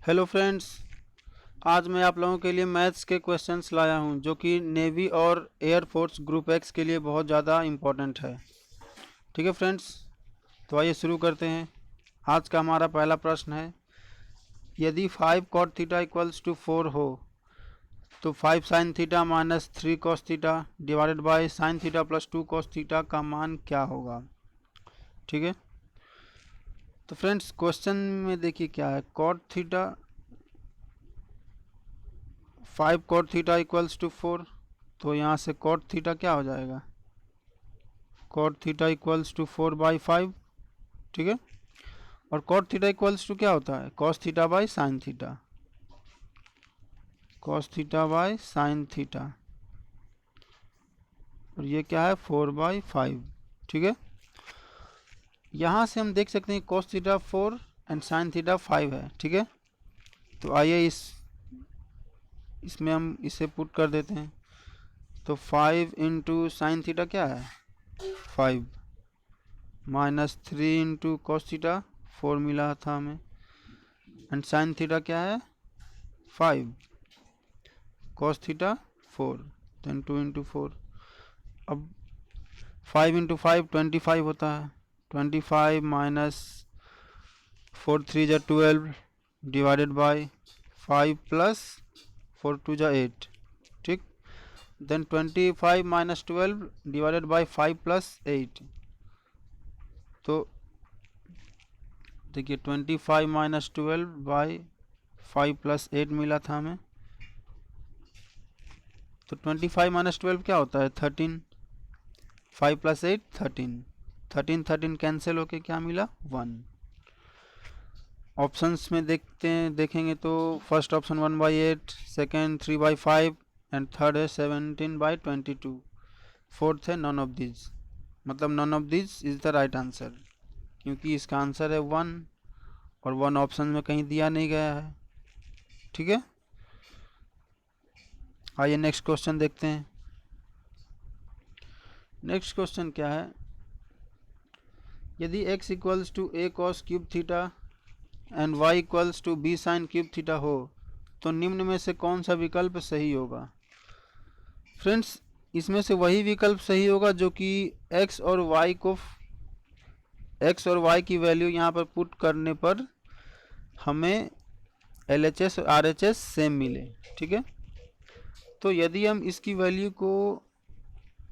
Hello friends, आज मैं आप लोगों के लिए मैथ्स के क्वेश्चंस लाया हूं जो कि नेवी और एयरफोर्स ग्रुप एक्स के लिए बहुत ज़्यादा इम्पोर्टेंट है। ठीक है फ्रेंड्स, तो आइए शुरू करते हैं। आज का हमारा पहला प्रश्न है, यदि 5 cot थीटा इक्वल्स टू 4 हो तो 5 sin theta minus 3 cos theta divided by sin theta plus 2 cos theta का मान क्या होगा। ठीक है, तो फ्रेंड्स क्वेश्चन में देखिए क्या है। cot theta 5 cot theta equals to 4, तो यहाँ से cot थीटा क्या हो जाएगा, cot थीटा इक्वल्स टू 4/5। ठीक है, और cot थीटा इक्वल्स टू क्या होता है, cos theta by sine theta, cos theta by sine theta, और ये क्या है 4/5। ठीक है, यहाँ से हम देख सकते हैं cos theta 4 and sine theta 5 है। ठीक है, तो आइए इसमें हम इसे पुट कर देते हैं। तो 5 इंटू साइन थीटा क्या है 5 माइनस 3 इंटू कॉस थीटा 4 मिला था हमें, एंड साइन थीटा क्या है 5 कॉस थीटा 4, देन 2 इंटू 4। अब 5 इंटू 5 25 होता है, 25 माइनस 4 3 जा 12 डिवाइडेड बाई 5 प्लस 4 2 जा 8। ठीक, then 25 minus 12 divided by 5 plus 8। तो देखिए 25 माइनस 12 बाई 5 प्लस 8 मिला था हमें। तो 25 माइनस 12 क्या होता है 13, 5 प्लस 8 13, 13 कैंसिल होके क्या मिला 1। ऑप्शंस में देखेंगे तो first option 1/8, second 3/5 and third है 17/22, फोर्थ है नॉन ऑफ दिस, मतलब none of this is the right answer, क्योंकि इसका आंसर है 1 और 1 ऑप्शन में कहीं दिया नहीं गया है। ठीक है, आइए नेक्स्ट क्वेश्चन देखते हैं। नेक्स्ट क्वेश्चन क्या है, यदि x equals to a cos cube theta and y equals to b sine cube theta हो तो निम्न में से कौन सा विकल्प सही होगा। फ्रेंड्स, इसमें से वही विकल्प सही होगा जो कि x और y की वैल्यू यहाँ पर पुट करने पर हमें LHS और RHS सेम मिले। ठीक है, तो यदि हम इसकी वैल्यू को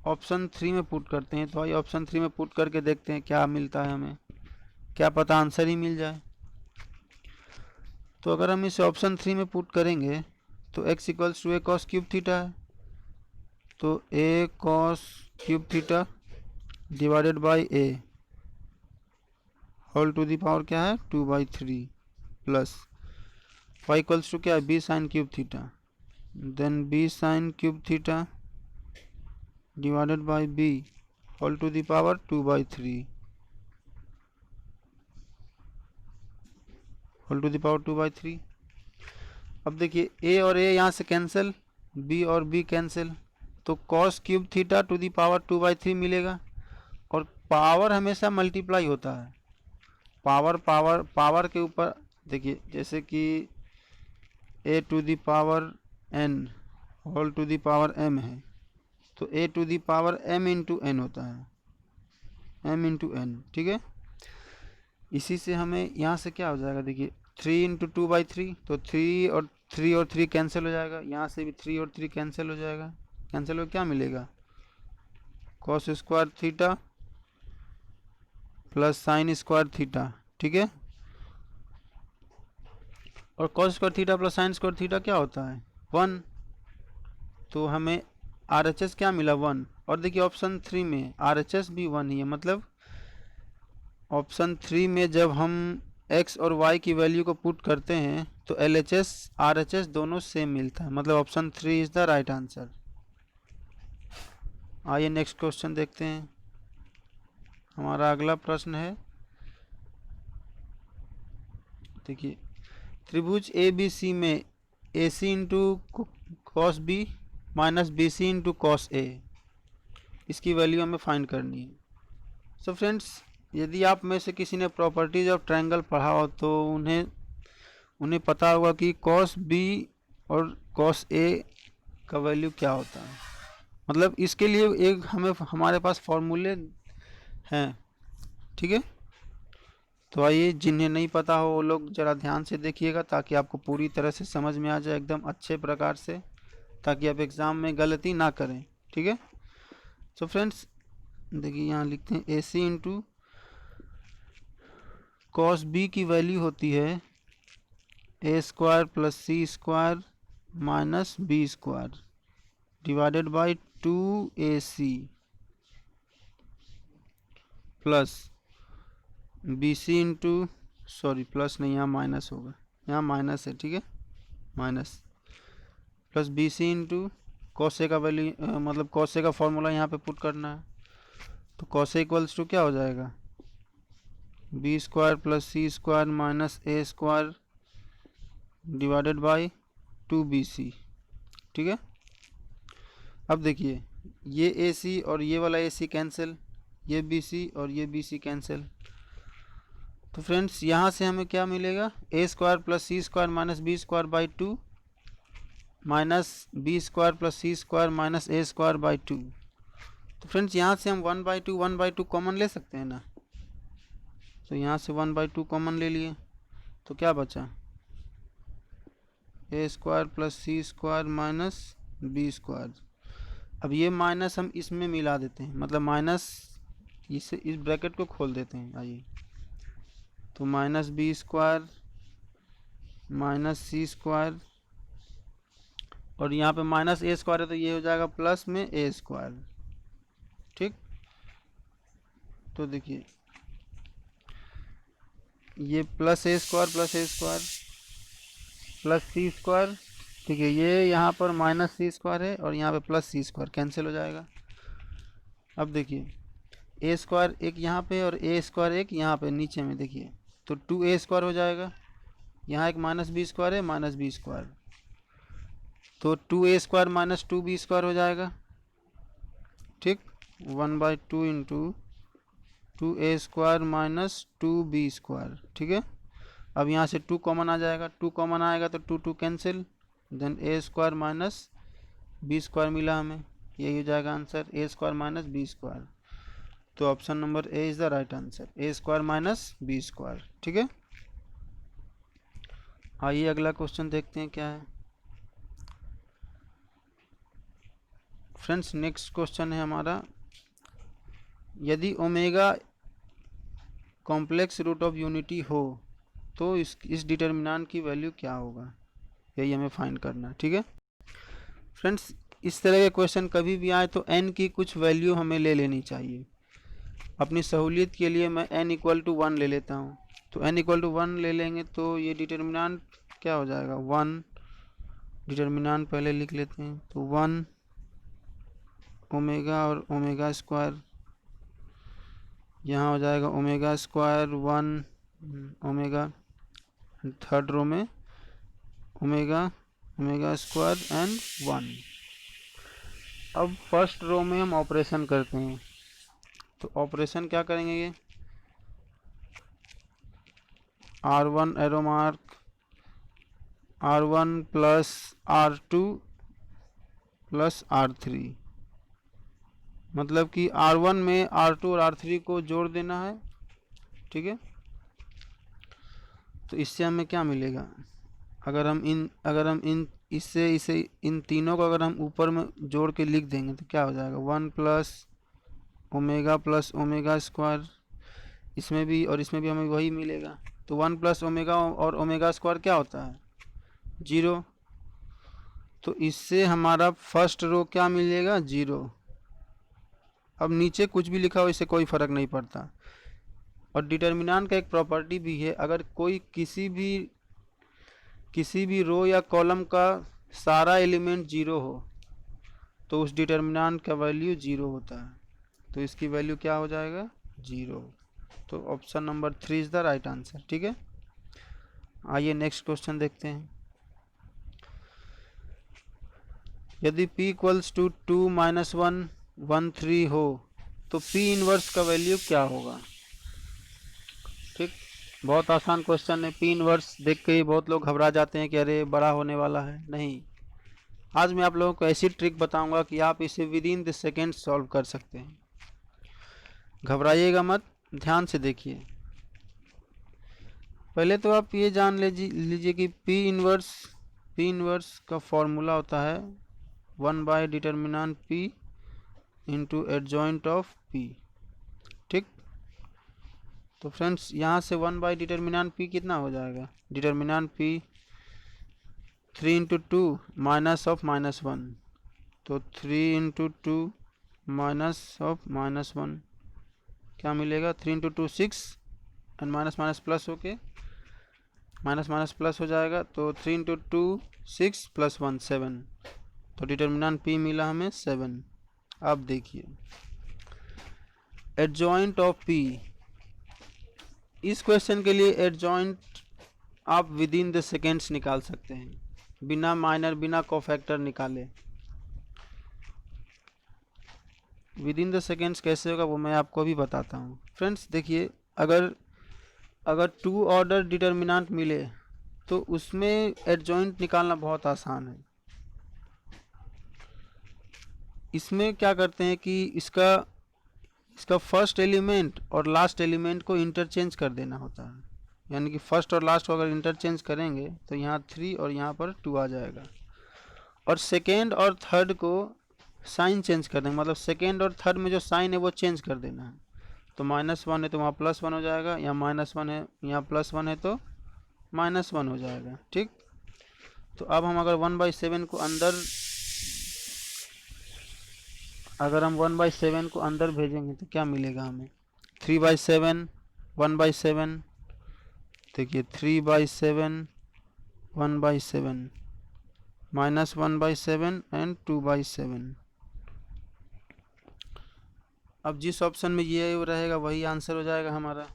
ऑप्शन 3 में पुट करते हैं, तो आइए ऑप्शन 3 में पुट करके देखते हैं क्या मिलता है हमें, क्या पता आंसर ही मिल जाए। तो अगर हम इसे ऑप्शन 3 में पुट करेंगे तो x equals to a cos cube theta है, तो a cos cube theta divided by a whole to the power क्या है 2/3 प्लस y इक्वल्स टू क्या है b sine cube theta, then b sine cube theta divided by b whole to the power 2/3 whole to the power 2/3। अब देखिए a और a यहाँ से cancel, b और b कैंसिल, तो cos cube theta to the power 2/3 मिलेगा। और power हमेशा मल्टीप्लाई होता है, पावर के ऊपर देखिए, जैसे कि a to the power n whole to the power m है, तो a to the power m into n होता है, m इंटू n। ठीक है, इसी से हमें यहाँ से क्या हो जाएगा, देखिए 3 इंटू 2/3, तो 3 और 3 कैंसिल हो जाएगा, यहाँ से भी 3 और 3 कैंसिल हो जाएगा, कैंसिल हो क्या मिलेगा cos square theta plus sine square theta. ठीक है, और cos square theta plus sine square theta क्या होता है 1, तो हमें RHS क्या मिला 1। और देखिए ऑप्शन 3 में RHS भी 1 ही है, मतलब ऑप्शन 3 में जब हम x और y की वैल्यू को पुट करते हैं तो LHS RHS दोनों सेम मिलता है, मतलब option 3 is the right answer. आइए नेक्स्ट क्वेश्चन देखते हैं। हमारा अगला प्रश्न है, देखिए त्रिभुज ABC में AC into cos B minus BC into cos A, इसकी वैल्यू हमें फाइंड करनी है। सो फ्रेंड्स, यदि आप में से किसी ने प्रॉपर्टीज ऑफ ट्रायंगल पढ़ा हो तो उन्हें पता होगा कि कॉस बी और कॉस ए का वैल्यू क्या होता है। मतलब इसके लिए एक हमारे पास फॉर्मूले हैं, ठीक है। तो आइए, जिन्हें नहीं पता हो वो लोग ज़रा ध्यान से देखिएगा ताकि आपको पूरी तरह से समझ में आ जाए एकदम अच्छे प्रकार से, ताकि आप एग्ज़ाम में गलती ना करें, ठीक है। तो फ्रेंड्स देखिए, यहाँ लिखते हैं A C into cos B की वैल्यू होती है A square plus C square minus B square divided by 2ac plus B C into, sorry plus नहीं, यहाँ माइनस होगा, यहाँ माइनस है, ठीक है, minus plus B C into cos A का वैल्यू मतलब कॉसे का फॉर्मूला यहाँ पे पुट करना है। तो कॉसे इक्वल्स टू क्या हो जाएगा, B square plus C square minus A square divided by 2bc, ठीक है। अब देखिए, ये ए सी और ये वाला ए सी कैंसिल, ये बी सी और ये बी सी कैंसिल। तो फ्रेंड्स यहाँ से हमें क्या मिलेगा, A square plus C square minus B square by 2 minus B square plus C square minus A square by 2। तो फ्रेंड्स यहाँ से हम 1/2 कॉमन ले सकते हैं ना। तो यहाँ से 1/2 कॉमन ले लिए तो क्या बचा, ए square plus C square minus B square. अब ये माइनस हम इसमें मिला देते हैं, मतलब माइनस इस ब्रैकेट को खोल देते हैं। आइए, तो माइनस बी स्क्वायर माइनस सी स्क्वायर और यहाँ पे माइनस ए स्क्वायर है तो ये हो जाएगा प्लस में ए स्क्वायर, ठीक। तो देखिए, ये प्लस ए स्क्वायर प्लस सी स्क्वायर, ठीक है, ये यहाँ पर माइनस सी स्क्वायर है और यहाँ पे प्लस सी स्क्वायर कैंसिल हो जाएगा। अब देखिए, ए स्क्वायर एक यहाँ पे और ए स्क्वायर एक यहाँ पे नीचे में, देखिए तो 2a स्क्वायर हो जाएगा, यहाँ एक माइनस बी स्क्वायर है माइनस बी स्क्वायर, तो 2a square minus 2b square हो जाएगा, ठीक। 1/2 into 2a square minus 2b square, ठीक है। अब यहाँ से 2 कॉमन आ जाएगा, 2 कॉमन आएगा तो 2 cancel, then a square minus B square मिला हमें, यही हो जाएगा answer, a square minus B square. तो option number A is the right answer, A square minus B square, ठीक है। आइए अगला क्वेश्चन देखते हैं क्या है। फ्रेंड्स नेक्स्ट क्वेश्चन है हमारा, यदि omega complex root of unity हो तो इस डिटर्मिनेंट की वैल्यू क्या होगा, यही हमें फाइंड करना है, ठीक है। फ्रेंड्स इस तरह के क्वेश्चन कभी भी आए तो n की कुछ वैल्यू हमें ले लेनी चाहिए। अपनी सहूलियत के लिए मैं n = 1 ले लेता हूँ। तो n = 1 ले लेंगे तो ये डिटर्मिनेंट क्या हो जाएगा, 1, डिटर्मिनेंट पहले लिख लेते हैं, तो 1 ओमेगा और ओमेगा स्क्वायर, यहाँ हो जाएगा omega square 1 omega, third row में ओमेगा ओमेगा स्क्वायर एंड 1। अब फर्स्ट रो में हम ऑपरेशन करते हैं, तो ऑपरेशन क्या करेंगे, ये R1 arrow mark R1 plus R2 plus R3, मतलब कि R1 में R2 और R3 को जोड़ देना है, ठीक है। तो इससे हमें क्या मिलेगा, अगर हम इन इसे इन तीनों को अगर हम ऊपर में जोड़ के लिख देंगे तो क्या हो जाएगा, 1 प्लस ओमेगा स्क्वायर, इसमें भी और इसमें भी हमें वही मिलेगा। तो 1 प्लस ओमेगा और ओमेगा स्क्वायर क्या होता है, 0। तो इससे हमारा फर्स्ट रो क्या मिलेगा, 0। अब नीचे कुछ भी लिखा हो इससे कोई फ़र्क नहीं पड़ता। और डिटर्मिनेंट का एक प्रॉपर्टी भी है, अगर कोई किसी भी रो या कॉलम का सारा एलिमेंट 0 हो तो उस डिटर्मिनेंट का वैल्यू 0 होता है, तो इसकी वैल्यू क्या हो जाएगा, 0। तो option number 3 is the right answer, ठीक है। आइए नेक्स्ट क्वेश्चन देखते हैं, यदि p = 2 - 1 1 3 हो तो p इनवर्स का वैल्यू क्या होगा, ठीक। बहुत आसान क्वेश्चन है। पी इनवर्स देख के ही बहुत लोग घबरा जाते हैं कि अरे बड़ा होने वाला है। नहीं, आज मैं आप लोगों को ऐसी ट्रिक बताऊंगा कि आप इसे with in the second solve कर सकते हैं। घबराइएगा मत, ध्यान से देखिए। पहले तो आप ये जान लीजिए कि पी इनवर्स का फॉर्मूला होता है determinant P into adjoint of P. ठीक, तो फ्रेंड्स यहाँ से 1/डिटर्मिनेंट पी कितना हो जाएगा? Determinant P 3 into two minus of -1, तो 3 इंटू टू माइनस ऑफ -1 क्या मिलेगा? 3 into two 6 and minus minus plus होके माइनस माइनस प्लस हो जाएगा, तो 3 इंटू टू 6 प्लस 1 7, तो डिटर्मिनेंट पी मिला हमें 7। अब देखिए एडजॉइंट ऑफ पी, इस क्वेश्चन के लिए एडजॉइंट आप विद इन द सेकेंड्स निकाल सकते हैं, बिना माइनर बिना कोफैक्टर निकाले। विद इन द सेकेंड्स कैसे होगा वो मैं आपको भी बताता हूँ। फ्रेंड्स देखिए, अगर टू ऑर्डर डिटर्मिनेंट मिले तो उसमें एडजॉइंट निकालना बहुत आसान है। इसमें क्या करते हैं कि इसका फर्स्ट एलिमेंट और लास्ट एलिमेंट को इंटरचेंज कर देना होता है, यानी कि फर्स्ट और लास्ट को अगर इंटरचेंज करेंगे तो यहाँ 3 और यहाँ पर 2 आ जाएगा, और सेकेंड और थर्ड को साइन चेंज कर देंगे, मतलब सेकेंड और थर्ड में जो साइन है वो चेंज कर देना है। तो -1 है तो वहाँ +1 हो जाएगा, यहाँ -1 है यहाँ +1 है तो -1 हो जाएगा। ठीक, तो अब हम अगर 1/7 को अंदर भेजेंगे तो क्या मिलेगा हमें? 3/7 1/7, देखिए 3/7 1/7 -1/7 एंड 2/7। अब जिस ऑप्शन में ये रहेगा वही आंसर हो जाएगा हमारा।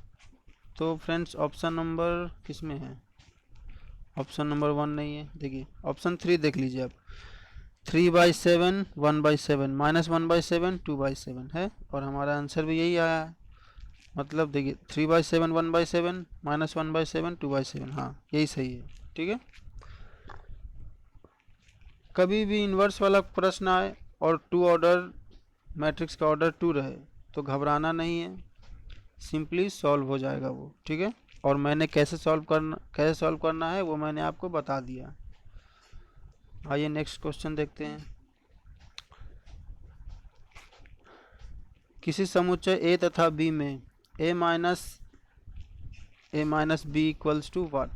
तो फ्रेंड्स ऑप्शन नंबर किस में है? ऑप्शन नंबर 1 नहीं है। देखिए ऑप्शन 3 देख लीजिए आप, 3/7 1/7 -1/7 2/7 है, और हमारा आंसर भी यही आया है। मतलब देखिए 3/7 1/7 -1/7 2/7, हाँ यही सही है। ठीक है, कभी भी इन्वर्स वाला प्रश्न आए और टू ऑर्डर मैट्रिक्स का ऑर्डर 2 रहे तो घबराना नहीं है, सिंपली सॉल्व हो जाएगा वो। ठीक है, और मैंने कैसे सॉल्व करना है वो मैंने आपको बता दिया। आइए नेक्स्ट क्वेश्चन देखते हैं। किसी समुच्चय ए तथा बी में a minus B equals to what?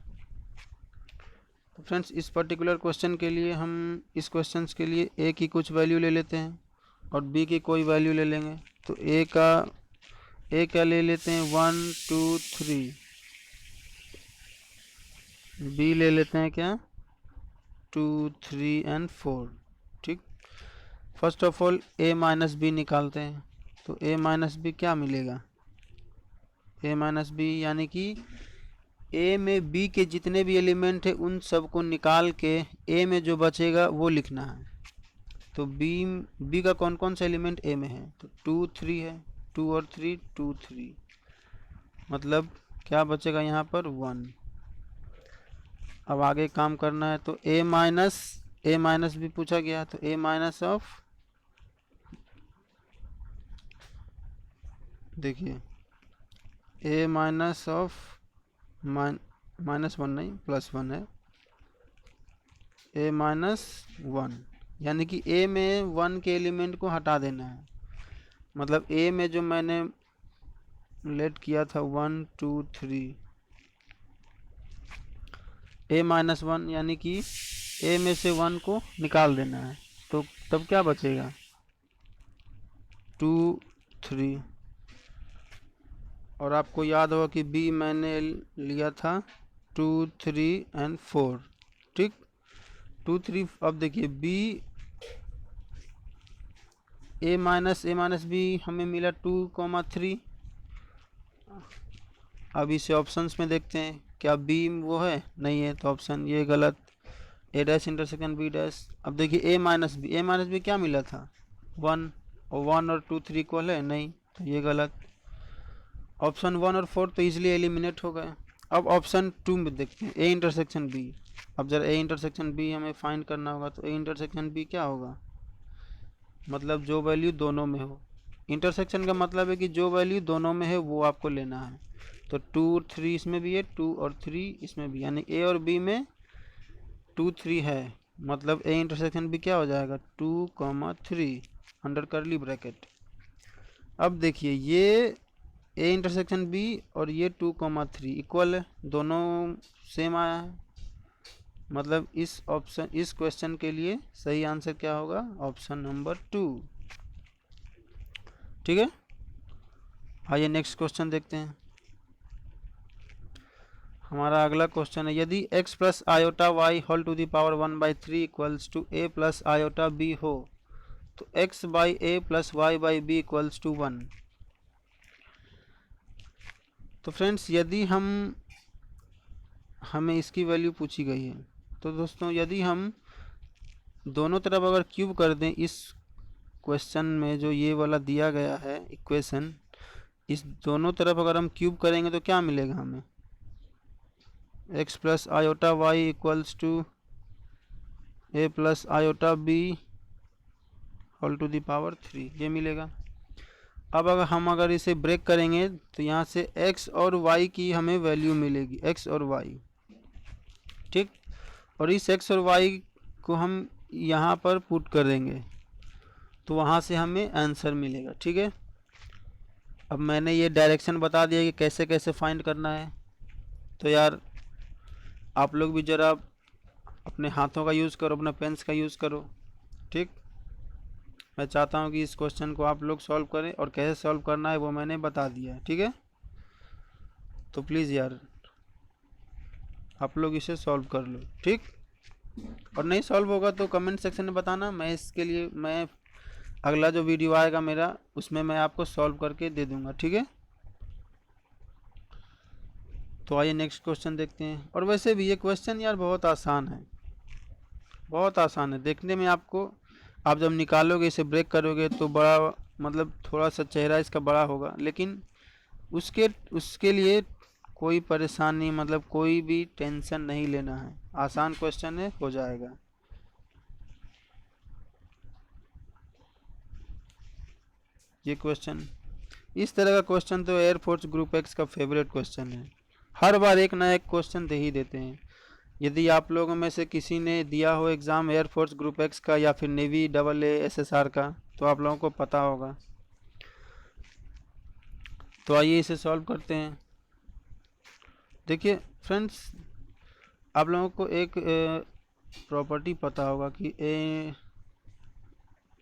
तो फ्रेंड्स इस पर्टिकुलर क्वेश्चन के लिए हम इस क्वेश्चन के लिए a की कुछ वैल्यू ले लेते हैं और b की कोई वैल्यू ले लेंगे। तो a क्या ले लेते हैं 1 2 3, b ले लेते हैं क्या 2 3 एंड 4। ठीक, first of all a minus B निकालते हैं, तो a माइनस बी क्या मिलेगा? a माइनस बी यानी कि a में b के जितने भी एलिमेंट है उन सब को निकाल के a में जो बचेगा वो लिखना है। तो b का कौन कौन सा एलिमेंट a में है? तो 2 3 है, 2 और 3 2 3, मतलब क्या बचेगा यहाँ पर 1। अब आगे काम करना है, तो a माइनस भी पूछा गया, तो a माइनस ऑफ, देखिए a माइनस ऑफ -1 नहीं +1 है, a माइनस 1, यानी कि a में 1 के एलिमेंट को हटा देना है। मतलब a में जो मैंने लेट किया था 1 2 3, a माइनस 1 यानी कि a में से 1 को निकाल देना है, तो तब क्या बचेगा 2 3। और आपको याद होगा कि b मैंने लिया था 2 3 एंड 4। ठीक, 2 3, अब देखिए b a माइनस b हमें मिला 2 3। अब इसे ऑप्शंस में देखते हैं, क्या b वो है? नहीं है, तो ऑप्शन ये गलत, a dash intersection b dash. अब देखिए a माइनस बी क्या मिला था 1, और 1 और 2 3 इक्वल है? नहीं, तो ये गलत। ऑप्शन 1 और 4 तो इजीली एलिमिनेट हो गए। अब ऑप्शन 2 में देखते हैं, ए इंटरसेक्शन बी। अब जरा ए इंटरसेक्शन बी हमें फाइंड करना होगा, तो ए इंटरसेक्शन बी क्या होगा, मतलब जो वैल्यू दोनों में हो। इंटरसेक्शन का मतलब है कि जो वैल्यू दोनों में है वो आपको लेना है। तो 2 और 3 इसमें भी है, 2 और 3 इसमें भी, यानी ए और बी में 2 3 है, मतलब ए इंटरसेक्शन बी क्या हो जाएगा, 2,3 अंडर करली ब्रैकेट। अब देखिए ये ए इंटरसेक्शन बी और ये 2,3 इक्वल है, दोनों सेम आया है, मतलब इस क्वेश्चन के लिए सही आंसर क्या होगा, ऑप्शन नंबर 2। ठीक है, आइए नेक्स्ट क्वेश्चन देखते हैं। हमारा अगला क्वेश्चन है, यदि x plus iota Y whole to the power 1/3 equals to a plus iota b हो तो x by A plus Y by B equals to 1। तो फ्रेंड्स यदि हमें इसकी वैल्यू पूछी गई है, तो दोस्तों यदि हम दोनों तरफ अगर क्यूब कर दें इस क्वेश्चन में जो ये वाला दिया गया है इक्वेशन, इस दोनों तरफ अगर हम क्यूब करेंगे तो क्या मिलेगा हमें, x plus iota Y equals to A plus iota B whole to the power 3, ये मिलेगा। अब अगर इसे ब्रेक करेंगे तो यहाँ से x और y की हमें वैल्यू मिलेगी, x और y, ठीक। और इस x और y को हम यहाँ पर पुट कर देंगे तो वहाँ से हमें आंसर मिलेगा, ठीक है। अब मैंने ये डायरेक्शन बता दिया कि कैसे कैसे फाइंड करना है, तो यार आप लोग भी ज़रा अपने हाथों का यूज़ करो, अपना पेन्स का यूज़ करो, ठीक। मैं चाहता हूँ कि इस क्वेश्चन को आप लोग सॉल्व करें, और कैसे सॉल्व करना है वो मैंने बता दिया है, ठीक है। तो प्लीज़ यार आप लोग इसे सॉल्व कर लो, ठीक। और नहीं सॉल्व होगा तो कमेंट सेक्शन में बताना, मैं इसके लिए मैं अगला जो वीडियो आएगा मेरा उसमें मैं आपको सॉल्व करके दे दूंगा, ठीक है। तो आइए नेक्स्ट क्वेश्चन देखते हैं। और वैसे भी ये क्वेश्चन यार बहुत आसान है, बहुत आसान है देखने में। आपको आप जब निकालोगे इसे ब्रेक करोगे तो बड़ा, मतलब थोड़ा सा चेहरा इसका बड़ा होगा, लेकिन उसके लिए कोई परेशानी, मतलब कोई भी टेंशन नहीं लेना है, आसान क्वेश्चन है, हो जाएगा। ये क्वेश्चन, इस तरह का क्वेश्चन तो एयरफोर्स ग्रुप एक्स का फेवरेट क्वेश्चन है, हर बार एक ना एक क्वेश्चन दे ही देते हैं। यदि आप लोगों में से किसी ने दिया हो एग्ज़ाम एयरफोर्स ग्रुप एक्स का या फिर नेवी AA SSR का, तो आप लोगों को पता होगा। तो आइए इसे सॉल्व करते हैं। देखिए फ्रेंड्स, आप लोगों को एक प्रॉपर्टी पता होगा कि ए,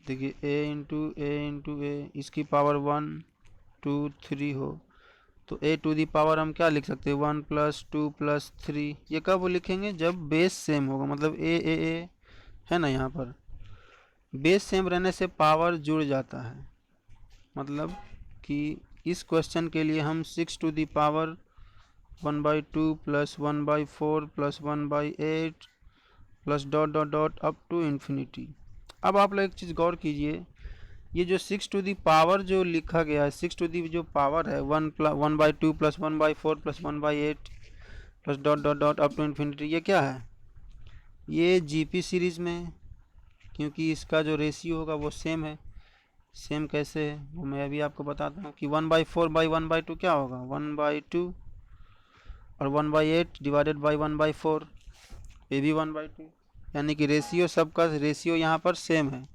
देखिए a इसकी पावर 1 2 3 हो तो a टू दी पावर हम क्या लिख सकते हैं, 1 + 2 + 3। ये कब लिखेंगे, जब बेस सेम होगा, मतलब ए है ना, यहाँ पर बेस सेम रहने से पावर जुड़ जाता है। मतलब कि इस क्वेश्चन के लिए हम 6 to the power 1/2 + 1/4 + 1/8 plus dot dot dot up to infinity. अब आप लोग एक चीज़ गौर कीजिए, ये जो 6 टू दी पावर जो लिखा गया है, 6 टू दी जो पावर है 1/2 + 1/4 + 1/8 plus dot dot dot up to infinity, ये क्या है, ये GP सीरीज़ में है, क्योंकि इसका जो रेशियो होगा वो सेम है। सेम कैसे है वो मैं अभी आपको बताता हूँ कि 1/4/1/2 क्या होगा, 1/2, और 1/8 डिवाइडेड बाई 1/4, ये भी 1/2, यानी कि रेशियो, सबका रेशियो यहाँ पर सेम है,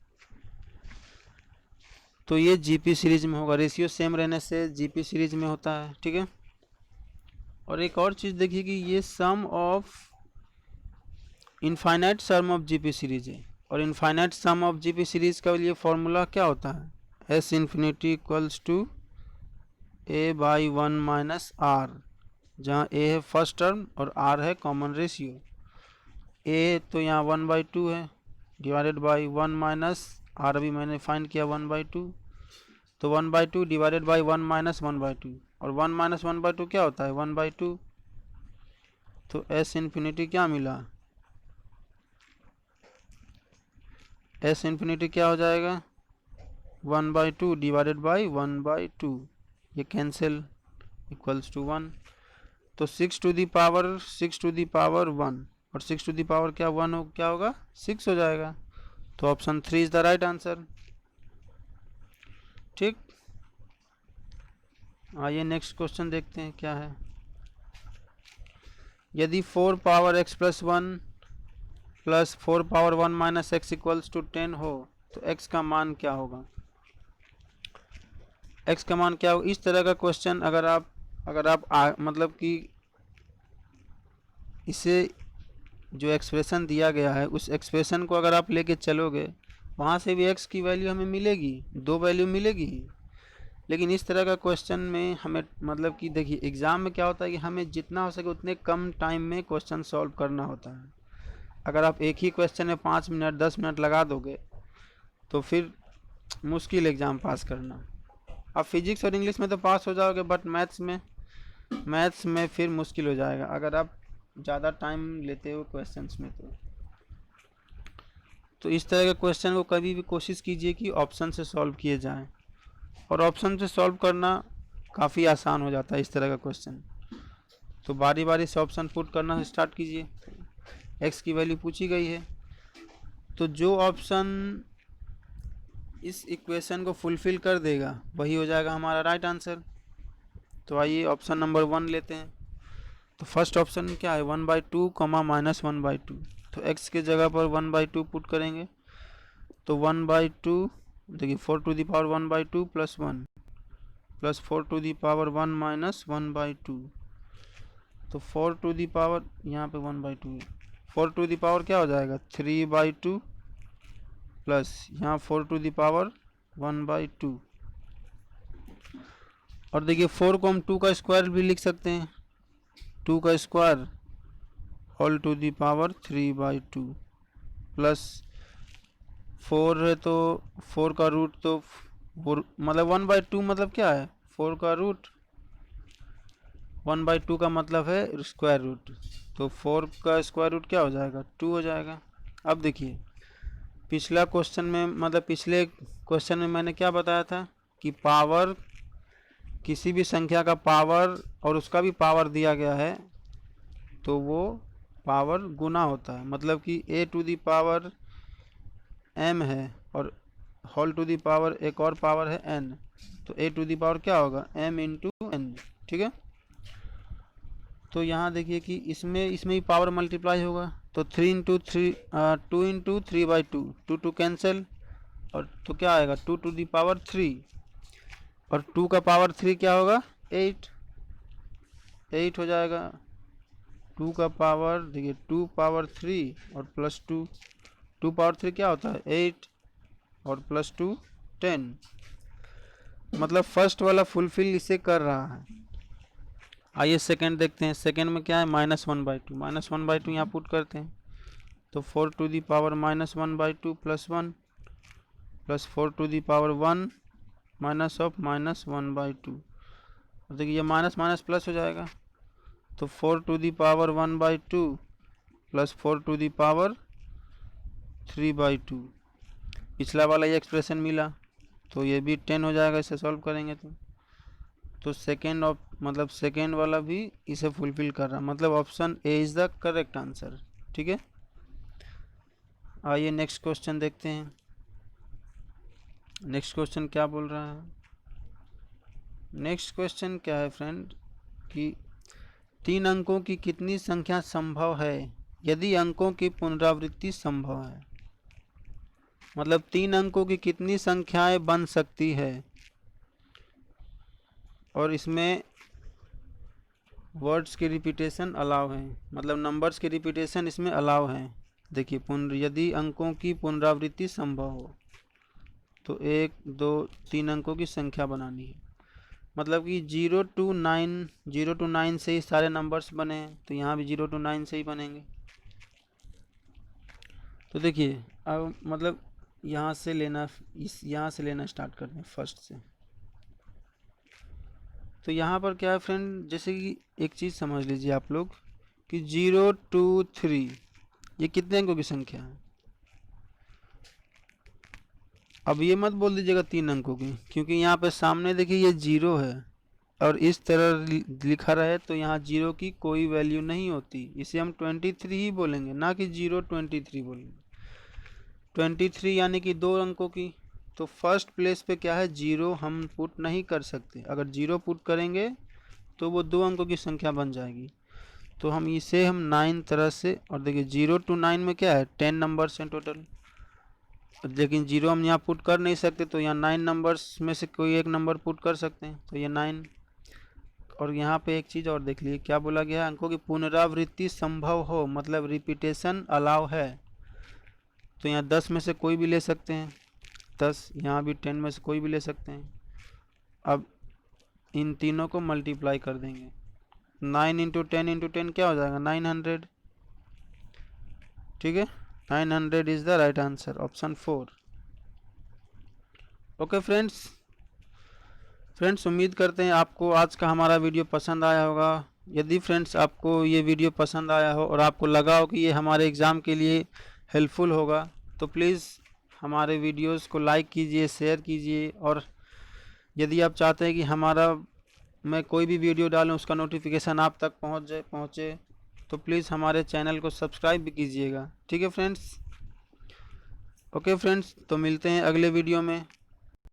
तो ये GP सीरीज में होगा। रेशियो सेम रहने से GP सीरीज में होता है, ठीक है। और एक और चीज़ देखिए कि ये sum of infinite sum of GP series है, और infinite sum of GP series का लिए फॉर्मूला क्या होता है, S infinity equals to A/1 - R, जहाँ A है फर्स्ट टर्म और R है कॉमन रेशियो। A तो यहाँ 1/2 है डिवाइडेड बाई 1 - R, अभी मैंने फाइंड किया 1/2, तो 1/2 डिवाइडेड बाई 1 - 1/2, और 1 - 1/2 क्या होता है, 1/2। तो S इन्फिनिटी क्या मिला, S इन्फिनिटी क्या हो जाएगा, 1/2 डिवाइडेड बाई 1/2, ये कैंसिल इक्वल्स टू 1। तो 6 टू दी पावर 1 और 6 टू दी पावर क्या 1 हो, क्या होगा 6 हो जाएगा। तो option 3 is the right answer. ठीक, आइए नेक्स्ट क्वेश्चन देखते हैं क्या है। यदि 4 power x plus 1 plus 4 power 1 minus X equals to 10 हो तो x का मान क्या होगा। x का मान क्या होगा, इस तरह का क्वेश्चन अगर आप मतलब कि इसे जो एक्सप्रेशन दिया गया है उस एक्सप्रेशन को अगर आप लेके चलोगे वहाँ से भी x की वैल्यू हमें मिलेगी, 2 वैल्यू मिलेगी ही। लेकिन इस तरह का क्वेश्चन में हमें मतलब कि देखिए एग्ज़ाम में क्या होता है कि हमें जितना हो सके उतने कम टाइम में क्वेश्चन सॉल्व करना होता है। अगर आप एक ही क्वेश्चन में 5 मिनट 10 मिनट लगा दोगे तो फिर मुश्किल एग्ज़ाम पास करना। आप फिजिक्स और इंग्लिश में तो पास हो जाओगे, बट मैथ्स में फिर मुश्किल हो जाएगा अगर आप ज़्यादा टाइम लेते हो क्वेश्चंस में। तो इस तरह के क्वेश्चन को कभी भी कोशिश कीजिए कि ऑप्शन से सॉल्व किए जाएं, और ऑप्शन से सॉल्व करना काफ़ी आसान हो जाता है इस तरह का क्वेश्चन। तो बारी बारी से ऑप्शन पुट करना स्टार्ट कीजिए। एक्स की वैल्यू पूछी गई है तो जो ऑप्शन इस इक्वेशन को फुलफ़िल कर देगा वही हो जाएगा हमारा राइट आंसर। तो आइए ऑप्शन नंबर 1 लेते हैं। तो फर्स्ट ऑप्शन क्या है 1/2 -1/2। तो x के जगह पर 1/2 पुट करेंगे तो 1/2 देखिए 4 to the power 1/2 plus 1 plus 4 to the power 1 minus 1/2। तो 4 टू दी पावर यहाँ पे 1/2 है, 4 टू दी पावर क्या हो जाएगा 3/2 प्लस यहाँ 4 टू दी पावर 1/2। और देखिए 4 को हम 2 का स्क्वायर भी लिख सकते हैं, 2 का square whole to the power 3/2 plus 4 है तो 4 का रूट तो मतलब 1/2 मतलब क्या है 4 का रूट, 1/2 का मतलब है स्क्वायर रूट। तो 4 का स्क्वायर रूट क्या हो जाएगा 2 हो जाएगा। अब देखिए पिछला क्वेश्चन में मतलब पिछले क्वेश्चन में मैंने क्या बताया था कि पावर किसी भी संख्या का पावर और उसका भी पावर दिया गया है तो वो पावर गुना होता है। मतलब कि a to the power m है और होल टू दी पावर एक और पावर है n, तो a टू दी पावर क्या होगा m इंटू n। ठीक है, तो यहाँ देखिए कि इसमें ही पावर मल्टीप्लाई होगा तो 3 इंटू 3 2 इंटू 3/2 2 कैंसिल और तो क्या आएगा 2 टू दी पावर 3 और 2 का पावर 3 क्या होगा 8 हो जाएगा। 2 का पावर देखिए 2 पावर 3 और प्लस 2 पावर 3 क्या होता है 8 और प्लस 2 10। मतलब फर्स्ट वाला फुलफिल इसे कर रहा है। आइए सेकंड देखते हैं। सेकंड में क्या है -1/2 यहाँ पुट करते हैं तो 4 to the power -1/2 plus 1 plus 4 to the power 1 minus of -1/2। देखिए ये माइनस माइनस प्लस हो जाएगा तो 4 to the power 1/2 plus 4 to the power 3/2। पिछला वाला ये एक्सप्रेशन मिला तो ये भी 10 हो जाएगा इसे सॉल्व करेंगे तो सेकेंड मतलब सेकेंड वाला भी इसे फुलफिल कर रहा है, मतलब option A is the correct answer. ठीक है, आइए नेक्स्ट क्वेश्चन देखते हैं। नेक्स्ट क्वेश्चन क्या बोल रहा है। नेक्स्ट क्वेश्चन क्या है फ्रेंड कि 3 अंकों की कितनी संख्या संभव है यदि अंकों की पुनरावृत्ति संभव है। मतलब 3 अंकों की कितनी संख्याएं बन सकती है और इसमें वर्ड्स की रिपीटेशन अलाउ है, मतलब नंबर्स की रिपीटेशन इसमें अलाउ है। देखिए यदि अंकों की पुनरावृत्ति संभव हो तो 1 2 3 अंकों की संख्या बनानी है। मतलब कि 0 to 9 से ही सारे नंबर्स बने हैं तो यहाँ भी 0 to 9 से ही बनेंगे। तो देखिए अब मतलब यहाँ से लेना स्टार्ट करते हैं फर्स्ट से। तो यहाँ पर क्या है फ्रेंड, जैसे कि एक चीज़ समझ लीजिए आप लोग कि 0 2 3 ये कितने अंकों की संख्या है। अब ये मत बोल दीजिएगा 3 अंकों की, क्योंकि यहाँ पे सामने देखिए ये 0 है और इस तरह लिखा रहे तो यहाँ 0 की कोई वैल्यू नहीं होती, इसे हम 23 ही बोलेंगे, ना कि 023 बोलेंगे। 23 यानी कि 2 अंकों की, तो फर्स्ट प्लेस पे क्या है, 0 हम पुट नहीं कर सकते। अगर 0 पुट करेंगे तो वो 2 अंकों की संख्या बन जाएगी। तो हम इसे 9 तरह से, और देखिए 0 to 9 में क्या है, 10 नंबर्स हैं टोटल, लेकिन 0 हम यहाँ पुट कर नहीं सकते, तो यहाँ 9 नंबर्स में से कोई एक नंबर पुट कर सकते हैं, तो ये 9। और यहाँ पे एक चीज़ और देख लीजिए, क्या बोला गया है, अंकों की पुनरावृत्ति संभव हो, मतलब रिपीटेशन अलाउ है। तो यहाँ 10 में से कोई भी ले सकते हैं 10, यहाँ भी 10 में से कोई भी ले सकते हैं। अब इन तीनों को मल्टीप्लाई कर देंगे, 9 इंटू 10 क्या हो जाएगा, 900। ठीक है, 900 is the right answer, option 4। Okay friends, उम्मीद करते हैं आपको आज का हमारा वीडियो पसंद आया होगा। यदि फ्रेंड्स आपको ये वीडियो पसंद आया हो और आपको लगा हो कि ये हमारे एग्ज़ाम के लिए हेल्पफुल होगा, तो प्लीज़ हमारे वीडियोस को लाइक कीजिए, शेयर कीजिए। और यदि आप चाहते हैं कि मैं कोई भी वीडियो डालूं उसका नोटिफिकेशन आप तक पहुँचे, तो प्लीज़ हमारे चैनल को सब्सक्राइब भी कीजिएगा। ठीक है फ्रेंड्स, ओके फ्रेंड्स, तो मिलते हैं अगले वीडियो में।